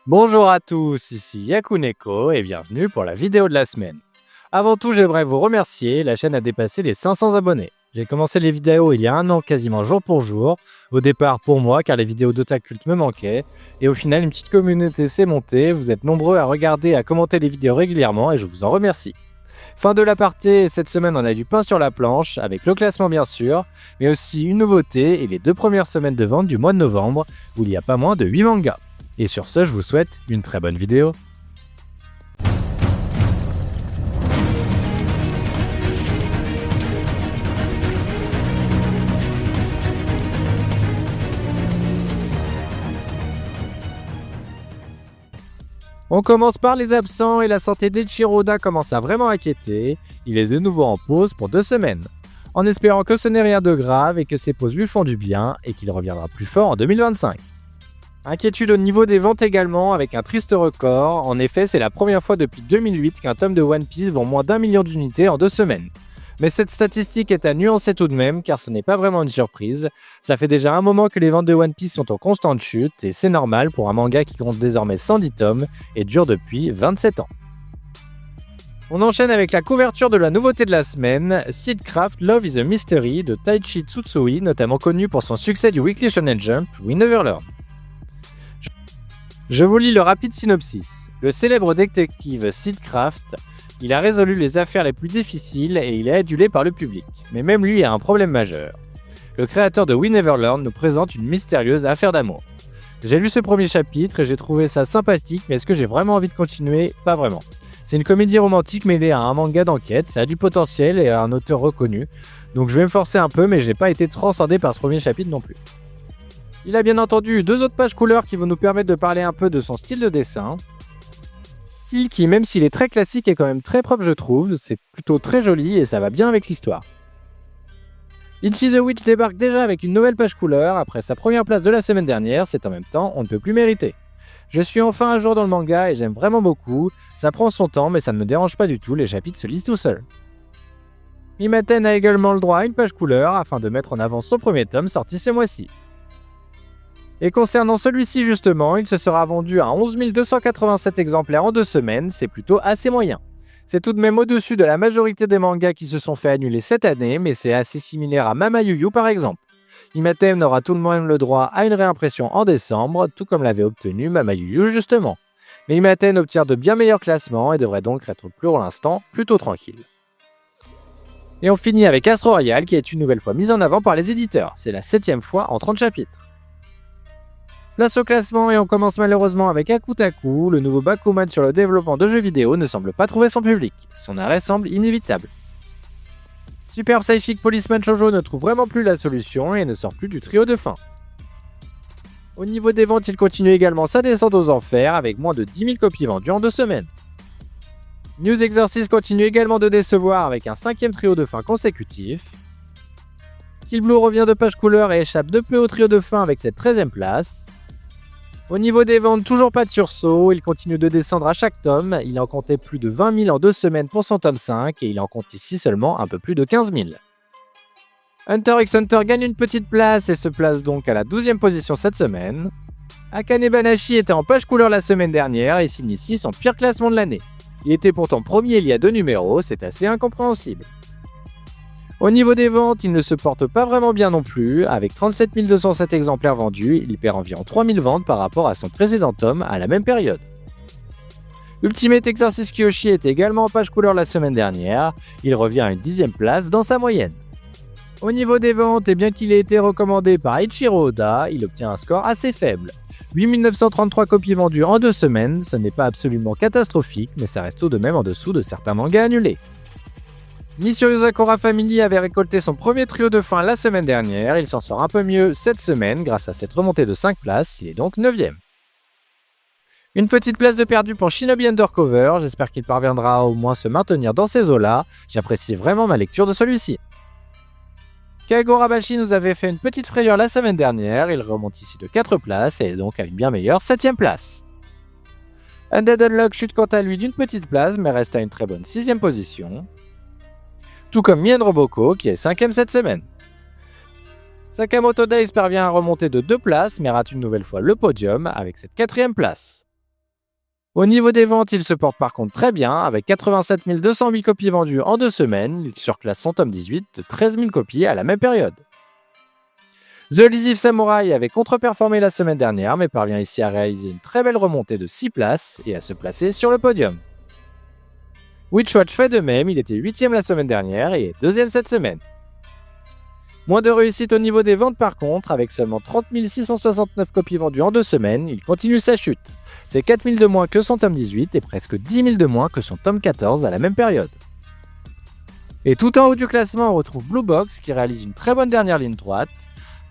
Bonjour à tous, ici Yakuneko et bienvenue pour la vidéo de la semaine. Avant tout, j'aimerais vous remercier, la chaîne a dépassé les 500 abonnés. J'ai commencé les vidéos il y a un an quasiment jour pour jour, au départ pour moi car les vidéos d'Otakult me manquaient, et au final une petite communauté s'est montée, vous êtes nombreux à regarder et à commenter les vidéos régulièrement et je vous en remercie. Fin de l'aparté, cette semaine on a du pain sur la planche, avec le classement bien sûr, mais aussi une nouveauté et les 2 premières semaines de vente du mois de novembre, où il y a pas moins de 8 mangas. Et sur ce, je vous souhaite une très bonne vidéo. On commence par les absents et la santé d'Eiichiro Oda commence à vraiment inquiéter. Il est de nouveau en pause pour 2 semaines. En espérant que ce n'est rien de grave et que ces pauses lui font du bien et qu'il reviendra plus fort en 2025. Inquiétude au niveau des ventes également, avec un triste record. En effet, c'est la première fois depuis 2008 qu'un tome de One Piece vend moins d'1 million d'unités en 2 semaines. Mais cette statistique est à nuancer tout de même, car ce n'est pas vraiment une surprise. Ça fait déjà un moment que les ventes de One Piece sont en constante chute, et c'est normal pour un manga qui compte désormais 110 tomes et dure depuis 27 ans. On enchaîne avec la couverture de la nouveauté de la semaine, Seedcraft Love is a Mystery de Taichi Tsutsui, notamment connu pour son succès du Weekly Shonen Jump, We Never Learn. Je vous lis le rapide synopsis. Le célèbre détective Seedcraft, il a résolu les affaires les plus difficiles et il est adulé par le public. Mais même lui a un problème majeur. Le créateur de We Never Learn nous présente une mystérieuse affaire d'amour. J'ai lu ce premier chapitre et j'ai trouvé ça sympathique, mais est-ce que j'ai vraiment envie de continuer? Pas vraiment. C'est une comédie romantique mêlée à un manga d'enquête, ça a du potentiel et à un auteur reconnu. Donc je vais me forcer un peu, mais j'ai pas été transcendé par ce premier chapitre non plus. Il a bien entendu 2 autres pages couleurs qui vont nous permettre de parler un peu de son style de dessin. Style qui, même s'il est très classique, est quand même très propre je trouve, c'est plutôt très joli et ça va bien avec l'histoire. Ichi the Witch débarque déjà avec une nouvelle page couleur, après sa première place de la semaine dernière, c'est en même temps on ne peut plus mériter. Je suis enfin à jour dans le manga et j'aime vraiment beaucoup, ça prend son temps mais ça ne me dérange pas du tout, les chapitres se lisent tout seuls. Mimaten a également le droit à une page couleur afin de mettre en avant son premier tome sorti ce mois-ci. Et concernant celui-ci justement, il se sera vendu à 11 287 exemplaires en 2 semaines, c'est plutôt assez moyen. C'est tout de même au-dessus de la majorité des mangas qui se sont fait annuler cette année, mais c'est assez similaire à Mama Yu Yu par exemple. Imatem aura tout de même le droit à une réimpression en décembre, tout comme l'avait obtenu Mama Yu Yu justement. Mais Imaten obtient de bien meilleurs classements et devrait donc être pour l'instant plutôt tranquille. Et on finit avec Astro Royal qui est une nouvelle fois mise en avant par les éditeurs, c'est la 7ème fois en 30 chapitres. Place au classement et on commence malheureusement avec Akutaku, le nouveau Bakuman sur le développement de jeux vidéo ne semble pas trouver son public, son arrêt semble inévitable. Super Psychic Policeman Shoujo ne trouve vraiment plus la solution et ne sort plus du trio de fin. Au niveau des ventes, il continue également sa descente aux enfers avec moins de 10 000 copies vendues en 2 semaines. News Exorcist continue également de décevoir avec un 5ème trio de fin consécutif. Kill Blue revient de page couleur et échappe de peu au trio de fin avec cette 13ème place. Au niveau des ventes, toujours pas de sursaut, il continue de descendre à chaque tome, il en comptait plus de 20 000 en 2 semaines pour son tome 5 et il en compte ici seulement un peu plus de 15 000. Hunter x Hunter gagne une petite place et se place donc à la 12ème position cette semaine. Akane Banashi était en page couleur la semaine dernière et signe ici son pire classement de l'année. Il était pourtant premier il y a 2 numéros, c'est assez incompréhensible. Au niveau des ventes, il ne se porte pas vraiment bien non plus, avec 37 207 exemplaires vendus, il perd environ 3000 ventes par rapport à son précédent tome à la même période. Ultimate Exorcist Kyoshi était également en page couleur la semaine dernière, il revient à une 10ème place dans sa moyenne. Au niveau des ventes, et bien qu'il ait été recommandé par Eiichiro Oda, il obtient un score assez faible. 8933 copies vendues en 2 semaines, ce n'est pas absolument catastrophique, mais ça reste tout de même en dessous de certains mangas annulés. Mission Yozakura Family avait récolté son premier trio de fin la semaine dernière, il s'en sort un peu mieux cette semaine grâce à cette remontée de 5 places, il est donc 9ème. Une petite place de perdu pour Shinobi Undercover, j'espère qu'il parviendra au moins se maintenir dans ces eaux-là, j'apprécie vraiment ma lecture de celui-ci. Kagurabashi nous avait fait une petite frayeur la semaine dernière, il remonte ici de 4 places et est donc à une bien meilleure 7ème place. Undead Unluck chute quant à lui d'une petite place mais reste à une très bonne 6ème position. Tout comme Mien Roboko qui est 5ème cette semaine. Sakamoto Days parvient à remonter de 2 places mais rate une nouvelle fois le podium avec cette 4ème place. Au niveau des ventes, il se porte par contre très bien, avec 87 208 copies vendues en 2 semaines. Il surclasse son tome 18 de 13 000 copies à la même période. The Elusive Samurai avait contre-performé la semaine dernière, mais parvient ici à réaliser une très belle remontée de 6 places et à se placer sur le podium. Witchwatch fait de même, il était 8ème la semaine dernière et est 2ème cette semaine. Moins de réussite au niveau des ventes par contre, avec seulement 30 669 copies vendues en 2 semaines, il continue sa chute. C'est 4 000 de moins que son tome 18 et presque 10 000 de moins que son tome 14 à la même période. Et tout en haut du classement, on retrouve Blue Box qui réalise une très bonne dernière ligne droite.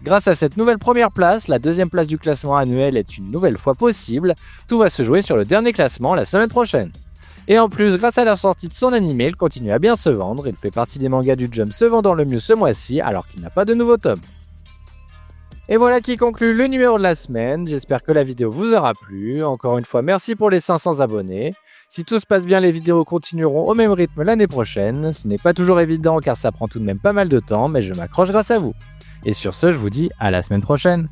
Grâce à cette nouvelle première place, la deuxième place du classement annuel est une nouvelle fois possible. Tout va se jouer sur le dernier classement la semaine prochaine. Et en plus, grâce à la sortie de son animé, il continue à bien se vendre. Il fait partie des mangas du Jump se vendant le mieux ce mois-ci alors qu'il n'a pas de nouveau tome. Et voilà qui conclut le numéro de la semaine. J'espère que la vidéo vous aura plu. Encore une fois, merci pour les 500 abonnés. Si tout se passe bien, les vidéos continueront au même rythme l'année prochaine. Ce n'est pas toujours évident car ça prend tout de même pas mal de temps, mais je m'accroche grâce à vous. Et sur ce, je vous dis à la semaine prochaine.